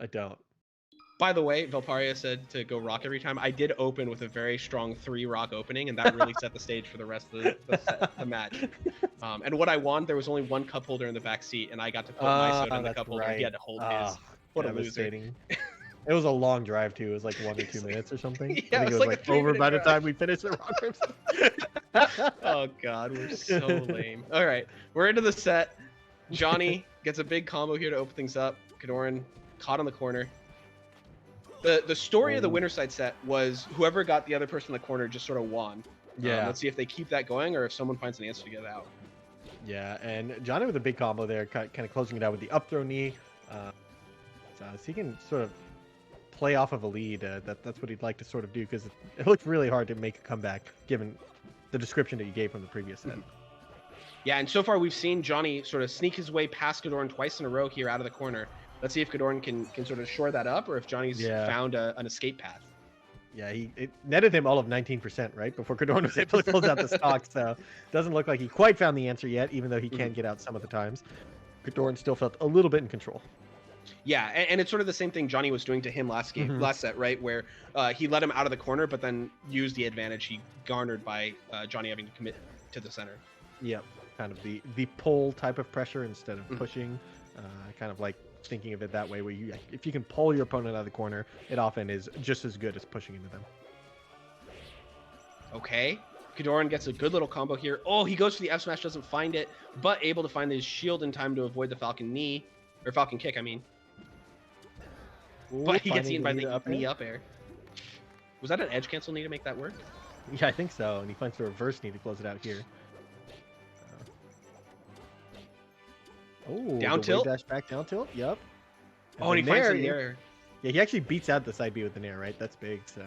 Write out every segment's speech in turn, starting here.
I don't. By the way, Valparia said to go rock every time. I did open with a very strong 3 rock opening, and that really set the stage for the rest of the match. And what I won, there was only one cup holder in the back seat, and I got to put my soda in the cup holder. He had to hold his. What a loser. It was a long drive too. It was like 1 or 2 minutes or something. Yeah, I think it was like over by the time we finished the rock. Oh god, we're so lame. All right, we're into the set. Johnny gets a big combo here to open things up. KoDoRiN caught on the corner. The story of the winner side set was whoever got the other person in the corner just sort of won. Yeah. Let's see if they keep that going or if someone finds an answer to get out. Yeah, and Johnny with a big combo there, kind of closing it out with the up throw knee. So he can sort of play off of a lead. That's what he'd like to sort of do, because it looks really hard to make a comeback given the description that you gave from the previous set. Yeah, and so far we've seen Johnny sort of sneak his way past KoDoRiN twice in a row here out of the corner. Let's see if KoDoRiN can sort of shore that up, or if Johnny's found an escape path. Yeah, it netted him all of 19%, right? Before KoDoRiN was able to close out the stock, so doesn't look like he quite found the answer yet, even though he can get out some of the times. KoDoRiN still felt a little bit in control. Yeah, and it's sort of the same thing Johnny was doing to him last set, right? Where he let him out of the corner, but then used the advantage he garnered by Johnny having to commit to the center. Yep, kind of the pull type of pressure instead of pushing, kind of like thinking of it that way, where if you can pull your opponent out of the corner, it often is just as good as pushing into them. Okay, KoDoRiN gets a good little combo here. Oh, he goes for the F smash, doesn't find it, but able to find his shield in time to avoid the Falcon knee, or Falcon kick, I mean. Ooh, but he gets eaten by the knee up air. Was that an edge cancel knee to make that work? Yeah, I think so, and he finds the reverse knee to close it out here. Oh, down tilt, dash back down tilt. Yep. And he finds the air. Yeah, he actually beats out the side B with the nair, right? That's big. So.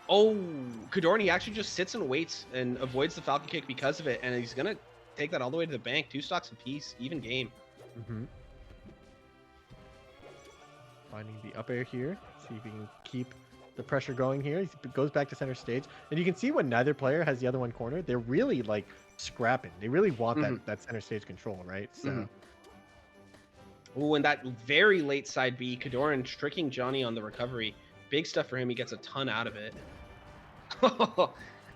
Oh, KoDoRiN, he actually just sits and waits and avoids the Falcon kick because of it, and he's gonna take that all the way to the bank. 2 stocks apiece, even game. Finding the up air here. See if he can keep the pressure going here. He goes back to center stage, and you can see when neither player has the other one cornered, they're really like scrapping. They really want that center stage control, right? So. Oh, and that very late side B, KoDoRiN tricking Johnny on the recovery. Big stuff for him. He gets a ton out of it.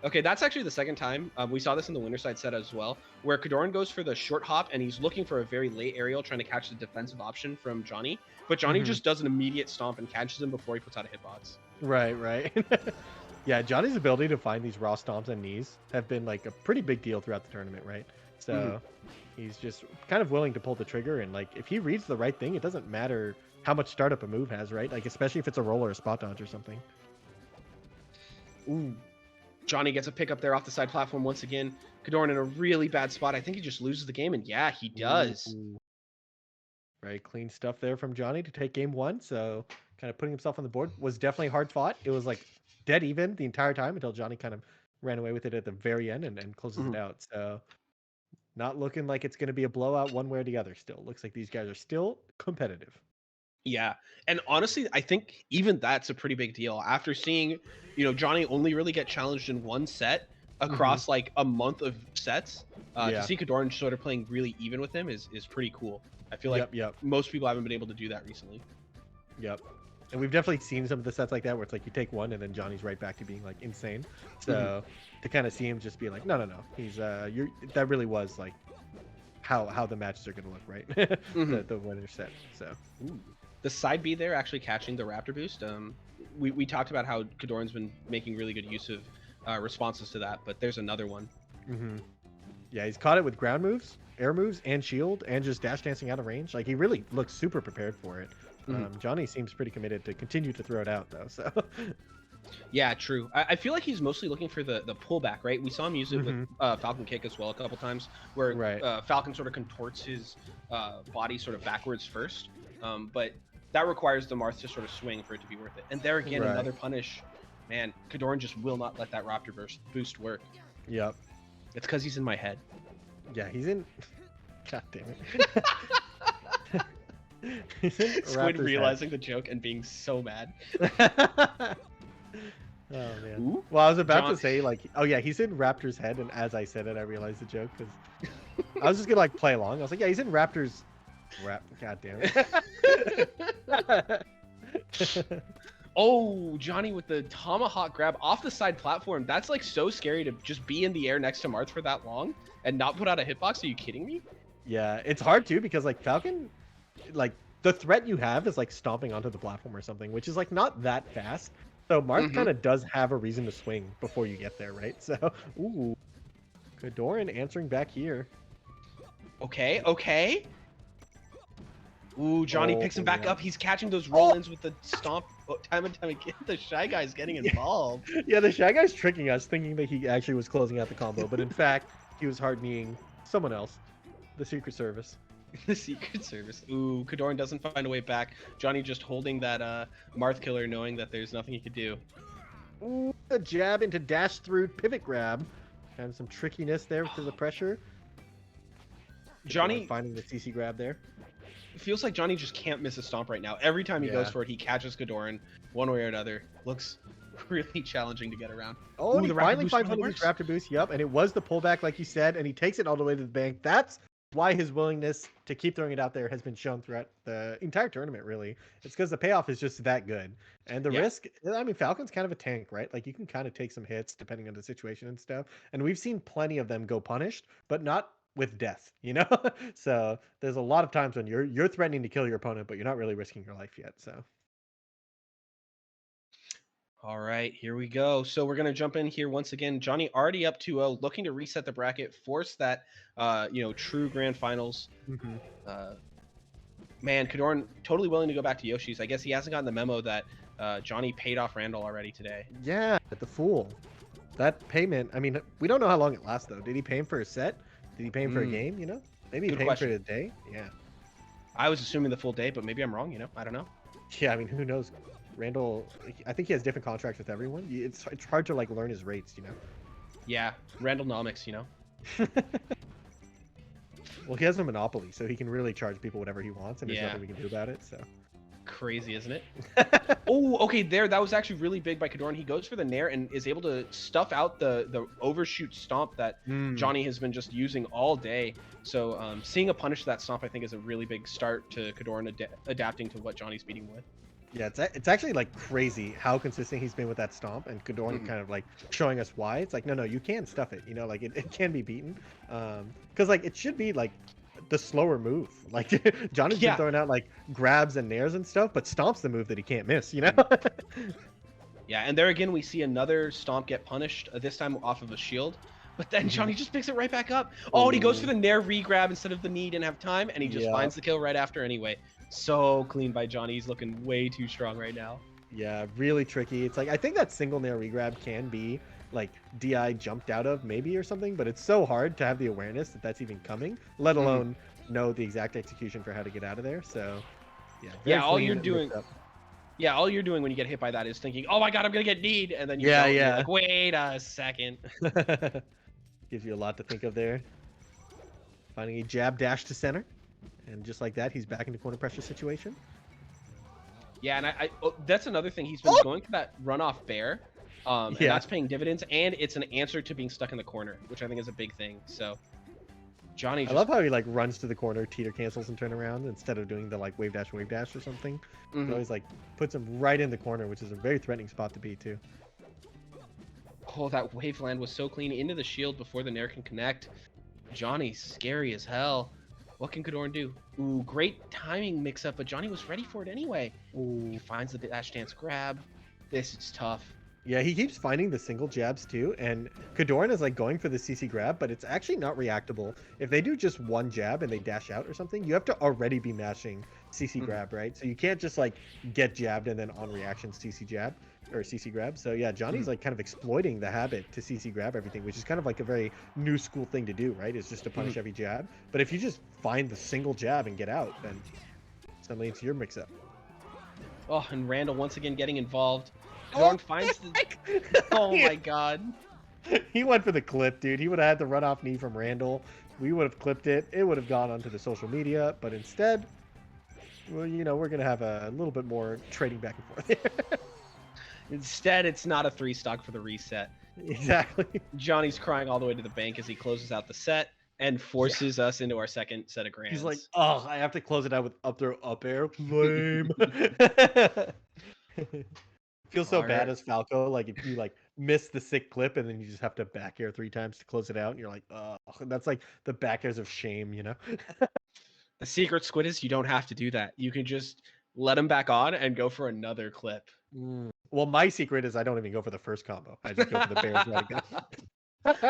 Okay, that's actually the second time. We saw this in the winner side set as well, where KoDoRiN goes for the short hop, and he's looking for a very late aerial, trying to catch the defensive option from Johnny. But Johnny just does an immediate stomp and catches him before he puts out a hitbox. Right. Yeah, Johnny's ability to find these raw stomps and knees have been like a pretty big deal throughout the tournament, right? So he's just kind of willing to pull the trigger, and like if he reads the right thing, it doesn't matter how much startup a move has, right? Like especially if it's a roll or a spot dodge or something. Ooh. Johnny gets a pick up there off the side platform once again. KoDoRiN in a really bad spot. I think he just loses the game, and yeah, he does. Very clean stuff there from Johnny to take game 1. So kind of putting himself on the board was definitely hard fought. It was like dead even the entire time until Johnny kind of ran away with it at the very end and closes it out. So not looking like it's going to be a blowout one way or the other still. Looks like these guys are still competitive. Yeah, and honestly, I think even that's a pretty big deal. After seeing, Johnny only really get challenged in one set across like a month of sets, to see KoDoRiN sort of playing really even with him is pretty cool. I feel like most people haven't been able to do that recently. Yep. And we've definitely seen some of the sets like that where it's like you take one and then Johnny's right back to being like insane. So to kind of see him just be like, no, he's that really was like how the matches are going to look, right? the winner set. So. The side B there actually catching the Raptor boost. We talked about how KoDoRiN's been making really good use of responses to that, but there's another one. Yeah, he's caught it with ground moves, air moves, and shield, and just dash dancing out of range. Like he really looks super prepared for it. Johnny seems pretty committed to continue to throw it out though. So. Yeah, true. I feel like he's mostly looking for the pullback, right? We saw him use it with Falcon kick as well a couple times, where Falcon sort of contorts his body sort of backwards first. But that requires the Marth to sort of swing for it to be worth it. And there again, another punish. Man, KoDoRiN just will not let that Raptor boost work. Yep. It's because he's in my head. Yeah, he's in... God damn it. He's in Squid realizing the joke and being so mad. Oh, man. Ooh. Well, I was about to say, like, oh, yeah, he's in Raptor's head. And as I said it, I realized the joke because I was just going to, like, play along. I was like, yeah, he's in Raptor's Crap. God damn it. Oh, Johnny with the tomahawk grab off the side platform. That's like so scary to just be in the air next to Marth for that long and not put out a hitbox. Are you kidding me? Yeah, it's hard too because like Falcon, like the threat you have is like stomping onto the platform or something, which is like not that fast. So Marth kind of does have a reason to swing before you get there, right? So, ooh, KoDoRiN answering back here. Okay, okay. Ooh, Johnny picks him back up. He's catching those roll-ins with the stomp time and time again. The Shy Guy's getting involved. Yeah, the Shy Guy's tricking us, thinking that he actually was closing out the combo, but in fact, he was hard kneeing someone else, the Secret Service. The Secret Service. Ooh, KoDoRiN doesn't find a way back. Johnny just holding that Marth killer, knowing that there's nothing he could do. Ooh, a jab into dash through pivot grab. Kind of some trickiness there to the pressure. Johnny finding the CC grab there. It feels like Johnny just can't miss a stomp right now. Every time he goes for it, he catches KoDoRiN one way or another. Looks really challenging to get around. Oh, he finally finds one of these Raptor boosts. Yep, and it was the pullback, like you said, and he takes it all the way to the bank. That's why his willingness to keep throwing it out there has been shown throughout the entire tournament, really. It's because the payoff is just that good. And the risk, I mean, Falcon's kind of a tank, right? Like, you can kind of take some hits depending on the situation and stuff. And we've seen plenty of them go punished, but not with death, you know? So there's a lot of times when you're threatening to kill your opponent, but you're not really risking your life yet, so. All right, here we go. So we're going to jump in here once again. Johnny already up 2-0, looking to reset the bracket, force that, true grand finals. Man, KoDoRiN totally willing to go back to Yoshi's. I guess he hasn't gotten the memo that Johnny paid off Randall already today. Yeah, the fool. That payment, I mean, we don't know how long it lasts, though. Did he pay him for a set? Did he pay him for a game, you know? Maybe he paid him for a day? Yeah. I was assuming the full day, but maybe I'm wrong, you know? I don't know. Yeah, I mean, who knows? Randall, I think he has different contracts with everyone. It's hard to, like, learn his rates, you know? Yeah, Randallnomics, you know? Well, he has a monopoly, so he can really charge people whatever he wants, and there's nothing we can do about it, so. Crazy, isn't it? Oh, okay, that was actually really big by KoDoRiN. He goes for the nair and is able to stuff out the overshoot stomp that Johnny has been just using all day. So seeing a punish to that stomp, I think, is a really big start to KoDoRiN adapting to what Johnny's beating with. Yeah, it's actually like crazy how consistent he's been with that stomp, and KoDoRiN kind of like showing us why. It's like, no, you can stuff it, you know, like it can be beaten. Because like it should be like the slower move. Like Johnny's been throwing out like grabs and nairs and stuff, but stomp's the move that he can't miss, you know? Yeah, and there again we see another stomp get punished, this time off of a shield. But then Johnny just picks it right back up. Oh, and he goes for the nair re-grab instead of the knee, didn't have time, and he just finds the kill right after anyway. So clean by Johnny. He's looking way too strong right now. Yeah, really tricky. It's like, I think that single nair re-grab can be like DI jumped out of maybe or something, but it's so hard to have the awareness that that's even coming, let alone know the exact execution for how to get out of there. So yeah, all you're doing when you get hit by that is thinking, oh my god, I'm gonna get kneed, and then you're like, wait a second. Gives you a lot to think of there. Finding a jab dash to center, and just like that, he's back into corner pressure situation. Yeah, and that's another thing. He's been going for that runoff bear. And that's paying dividends, and it's an answer to being stuck in the corner, which I think is a big thing. So Johnny, I love how he like runs to the corner, teeter cancels, and turn around instead of doing the like wave dash or something. He always like puts him right in the corner, which is a very threatening spot to be too. Oh, that wave land was so clean into the shield before the nair can connect. Johnny's scary as hell. What can KoDoRiN do? Ooh, great timing mix-up, but Johnny was ready for it anyway. Ooh, he finds the dash dance grab. This is tough. Yeah, he keeps finding the single jabs too, and KoDoRiN is like going for the CC grab, but it's actually not reactable. If they do just one jab and they dash out or something, you have to already be mashing CC grab, right? So you can't just like get jabbed and then on reaction CC jab or CC grab. So yeah, Johnny's like kind of exploiting the habit to CC grab everything, which is kind of like a very new school thing to do, right? It's just to punish every jab. But if you just find the single jab and get out, then suddenly it's your mix-up. Oh, and Randall once again getting involved. KoDoRiN finds the... Oh my god. He went for the clip, dude. He would have had the run-off knee from Randall. We would have clipped it. It would have gone onto the social media, but instead, well, you know, we're going to have a little bit more trading back and forth here. Instead, it's not a 3-stock for the reset. Exactly. Johnny's crying all the way to the bank as he closes out the set. and forces us into our second set of He's like, grands. oh, I have to close it out with up throw up air. Lame. Feels so All bad right. as Falco. Like if you like miss the sick clip and then you just have to back air 3 times to close it out, and you're like, oh, that's like the back airs of shame, you know? The secret squid is you don't have to do that. You can just let him back on and go for another clip. Well, my secret is I don't even go for the first combo. I just go for the bears right again.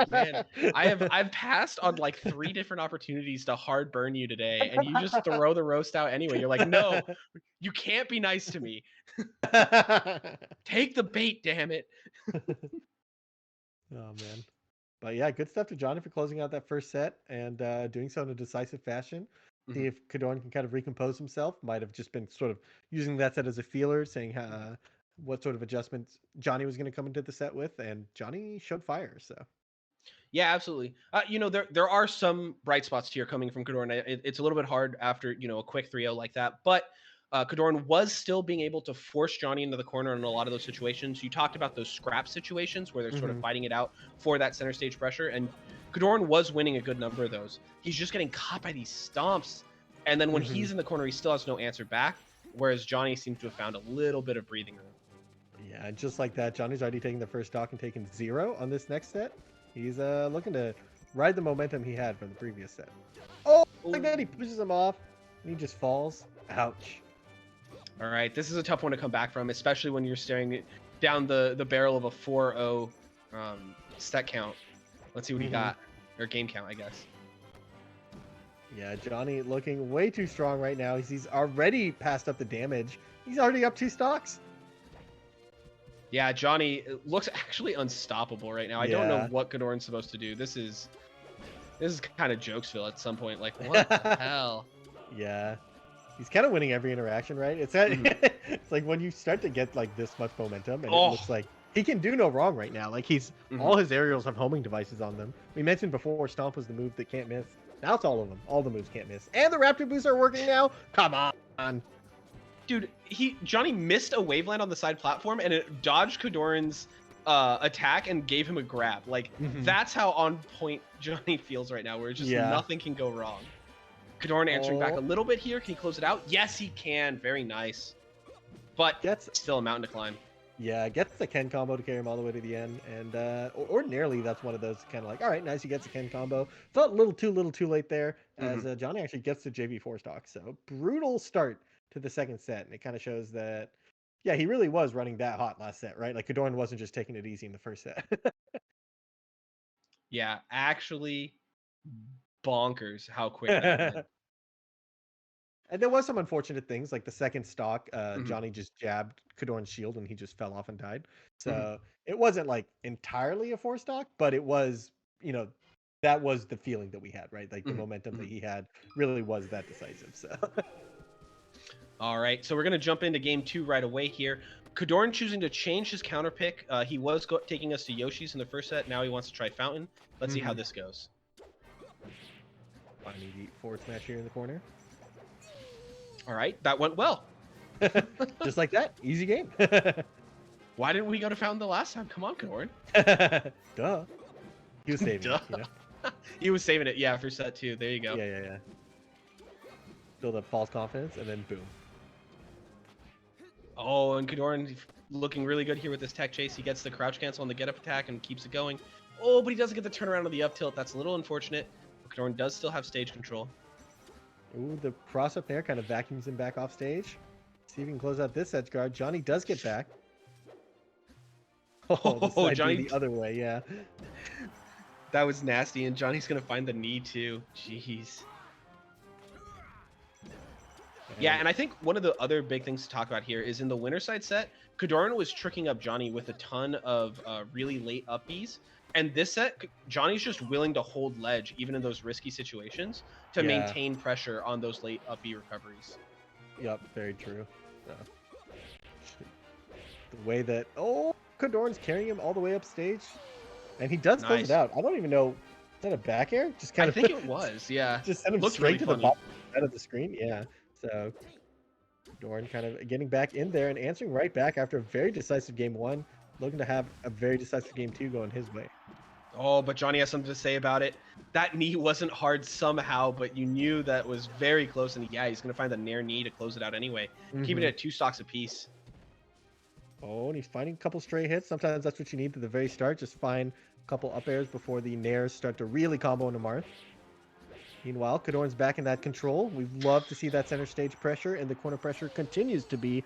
Man, I've passed on like 3 different opportunities to hard burn you today, and you just throw the roast out anyway. You're like, no, you can't be nice to me. Take the bait, damn it. Oh man. But yeah, good stuff to Johnny for closing out that first set and doing so in a decisive fashion. See if KoDoRiN can kind of recompose himself. Might have just been sort of using that set as a feeler, saying what sort of adjustments Johnny was going to come into the set with, and Johnny showed fire. So Yeah, absolutely. There are some bright spots here coming from KoDoRiN. It's a little bit hard after a quick 3-0 like that, but KoDoRiN was still being able to force Johnny into the corner in a lot of those situations. You talked about those scrap situations where they're sort of fighting it out for that center stage pressure, and KoDoRiN was winning a good number of those. He's just getting caught by these stomps, and then when he's in the corner, he still has no answer back, whereas Johnny seems to have found a little bit of breathing room. yeah, just like that, Johnny's already taking the first stock and taking 0 on this next set. He's looking to ride the momentum he had from the previous set. Oh, like that, he pushes him off, and he just falls. Ouch. All right, this is a tough one to come back from, especially when you're staring down the barrel of a 4-0 set count. Let's see what he got, or game count, I guess. Yeah, Johnny looking way too strong right now. He's already passed up the damage. He's already up 2 stocks. Yeah, Johnny looks actually unstoppable right now. I don't know what KoDoRiN's supposed to do. This is kind of Jokesville at some point. Like, what the hell? Yeah. He's kind of winning every interaction, right? It's it's like when you start to get like this much momentum, and it looks like he can do no wrong right now. Like all his aerials have homing devices on them. We mentioned before, Stomp was the move that can't miss. Now it's all of them. All the moves can't miss. And the Raptor boosts are working now. Come on. Dude, Johnny missed a waveland on the side platform, and it dodged KoDoRiN's attack and gave him a grab. Like, that's how on point Johnny feels right now, where just nothing can go wrong. KoDoRiN answering back a little bit here. Can he close it out? Yes, he can. Very nice. But still a mountain to climb. Yeah, gets the Ken combo to carry him all the way to the end. And ordinarily, that's one of those kind of like, all right, nice, he gets a Ken combo. Felt a little too late there, as Johnny actually gets the JV4 stock. So brutal start to the second set. And it kind of shows that, yeah, he really was running that hot last set, right? Like KoDoRiN wasn't just taking it easy in the first set. Yeah, actually bonkers how quick that went. And there was some unfortunate things, like the second stock, Johnny just jabbed KoDoRiN's shield and he just fell off and died. So it wasn't like entirely a 4 stock, but it was, that was the feeling that we had, right? Like the momentum that he had really was that decisive. So. All right, so we're going to jump into game 2 right away here. KoDoRiN choosing to change his counter pick. He was taking us to Yoshi's in the first set. Now he wants to try Fountain. Let's see how this goes. Finding the forward smash here in the corner. All right, that went well. Just like that, easy game. Why didn't we go to Fountain the last time? Come on, KoDoRiN. Duh. He was saving it, He was saving it, yeah, for set 2. There you go. Yeah. Build up false confidence, and then boom. Oh, and KoDoRiN looking really good here with this tech chase. He gets the crouch cancel on the get up attack and keeps it going. Oh, but he doesn't get the turnaround of the up tilt. That's a little unfortunate. KoDoRiN does still have stage control. Ooh, the cross up there kind of vacuums him back off stage. See if he can close out this edge guard. Johnny does get back. Oh, Johnny the other way, yeah. That was nasty, and Johnny's gonna find the knee too. Jeez. Yeah, and I think one of the other big things to talk about here is in the winner side set, KoDoRiN was tricking up Johnny with a ton of really late up Bs. And this set, Johnny's just willing to hold ledge, even in those risky situations, to maintain pressure on those late up B recoveries. Yep, very true. The way that, KoDoRiN's carrying him all the way up stage. And he does close it out. I don't even know, is that a back air? Just kind of. I think it was, yeah. Just send him straight to the bottom of the screen, yeah. So KoDoRiN kind of getting back in there and answering right back after a very decisive game 1, looking to have a very decisive game 2 going his way. Oh, but Johnny has something to say about it. That knee wasn't hard somehow, but you knew that was very close. And yeah, he's going to find the nair knee to close it out anyway. Keeping it at 2 stocks apiece. Oh, and he's finding a couple stray hits. Sometimes that's what you need at the very start. Just find a couple up airs before the nairs start to really combo into Marth. Meanwhile, KoDoRiN's back in that control. We love to see that center stage pressure, and the corner pressure continues to be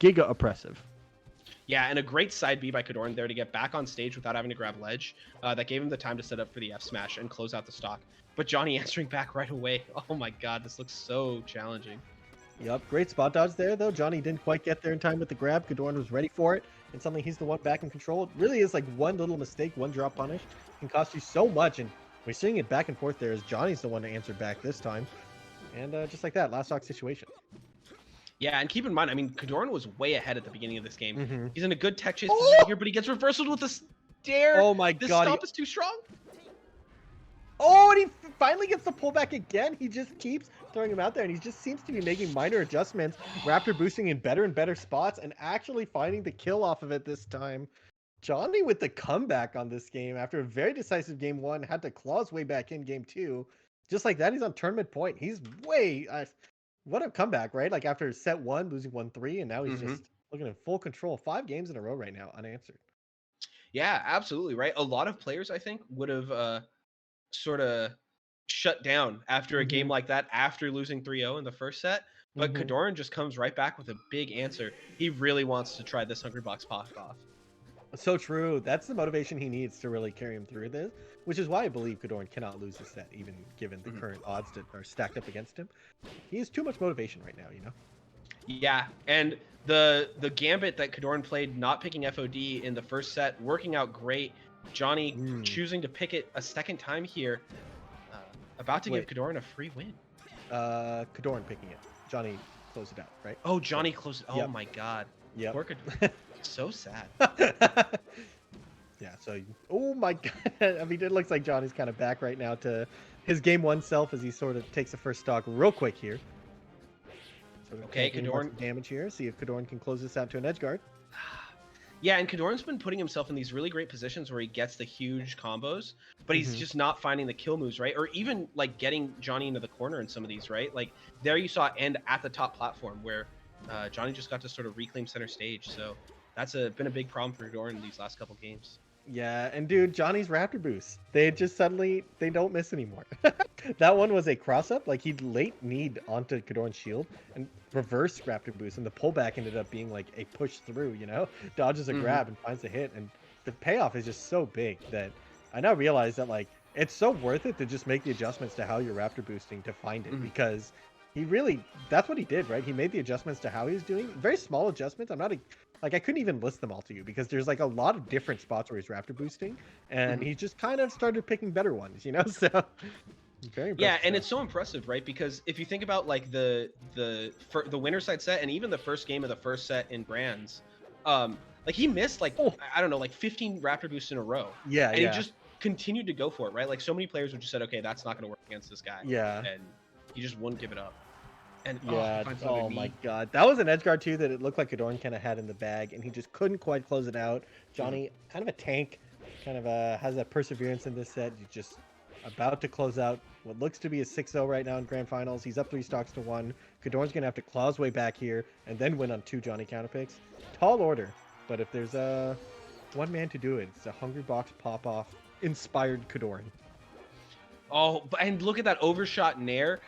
giga oppressive. Yeah, and a great side B by KoDoRiN there to get back on stage without having to grab ledge. That gave him the time to set up for the F smash and close out the stock. But Johnny answering back right away. Oh my god, this looks so challenging. Yep, great spot dodge there, though. Johnny didn't quite get there in time with the grab. KoDoRiN was ready for it, and suddenly he's the one back in control. It really is like one little mistake, one drop punish can cost you so much, and we're seeing it back and forth there as Johnny's the one to answer back this time. And just like that, last stock situation. Yeah, and keep in mind, I mean, KoDoRiN was way ahead at the beginning of this game. He's in a good tech chase Oh! position here, but he gets reversaled with a stare. Oh my this god. This stop is too strong. Oh, and he finally gets the pullback again. He just keeps throwing him out there, and he just seems to be making minor adjustments, Raptor boosting in better and better spots, and actually finding the kill off of it this time. Johnny with the comeback on this game after a very decisive game 1, had to claw his way back in game 2. Just like that, he's on tournament point. He's way... what a comeback, right? Like after set 1, losing 1-3, and now he's just looking in full control. 5 games in a row right now, unanswered. Yeah, absolutely, right? A lot of players, I think, would have sort of shut down after a game like that, after losing 3-0 in the first set. But KoDoRiN just comes right back with a big answer. He really wants to try this Hungry Box pop off. So true. That's the motivation he needs to really carry him through this, which is why I believe KoDoRiN cannot lose this set, even given the current odds that are stacked up against him. He has too much motivation right now, you know? Yeah, and the gambit that KoDoRiN played, not picking FOD in the first set, working out great. Johnny choosing to pick it a second time here, about to give KoDoRiN a free win. KoDoRiN picking it. Johnny closed it out, right? Oh, Johnny closed it. Oh my god. Yeah. So sad. Yeah, so, oh my god. I mean, it looks like Johnny's kind of back right now to his game 1 self as he sort of takes the first stock real quick here. Okay, KoDoRiN damage here. See if KoDoRiN can close this out to an edge guard. Yeah, and KoDoRiN's been putting himself in these really great positions where he gets the huge combos, but he's just not finding the kill moves, right? Or even like getting Johnny into the corner in some of these, right? Like there you saw end at the top platform where Johnny just got to sort of reclaim center stage. So that's been a big problem for KoDoRiN these last couple games. Yeah, and dude, Johnny's Raptor boost. They just suddenly, they don't miss anymore. That one was a cross-up. Like, he'd late kneed onto KoDoRiN's shield and reverse Raptor boost, and the pullback ended up being like a push through, you know? Dodges a grab and finds a hit, and the payoff is just so big that I now realize that, like, it's so worth it to just make the adjustments to how you're Raptor boosting to find it, because he really, that's what he did, right? He made the adjustments to how he's doing. Very small adjustments. I'm not like, I couldn't even list them all to you because there's like a lot of different spots where he's Raptor boosting, and he just kind of started picking better ones, you know? So very impressive. Yeah, and it's so impressive, right? Because if you think about like the winner side set and even the first game of the first set in Brands, like he missed like I don't know, like 15 Raptor boosts in a row. Yeah, and he just continued to go for it, right? Like so many players would just said, okay, that's not going to work against this guy. Yeah, and he just wouldn't give it up. And oh my god, that was an edge guard too that it looked like KoDoRiN kind of had in the bag, and he just couldn't quite close it out. Johnny, kind of a tank, kind of has that perseverance in this set. He's just about to close out what looks to be a 6-0 right now in grand finals. He's up 3 stocks to 1. KoDoRiN's gonna have to claw his way back here and then win on 2 Johnny counterpicks. Tall order, but if there's one man to do it, it's a Hungry Box pop off inspired KoDoRiN. Oh, and look at that overshot nair.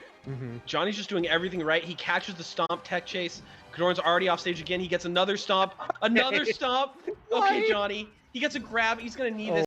Johnny's just doing everything right. He catches the stomp tech chase. KoDoRiN's already off stage again. He gets another stomp. Another stomp. Okay, Johnny. He gets a grab. He's going to need this.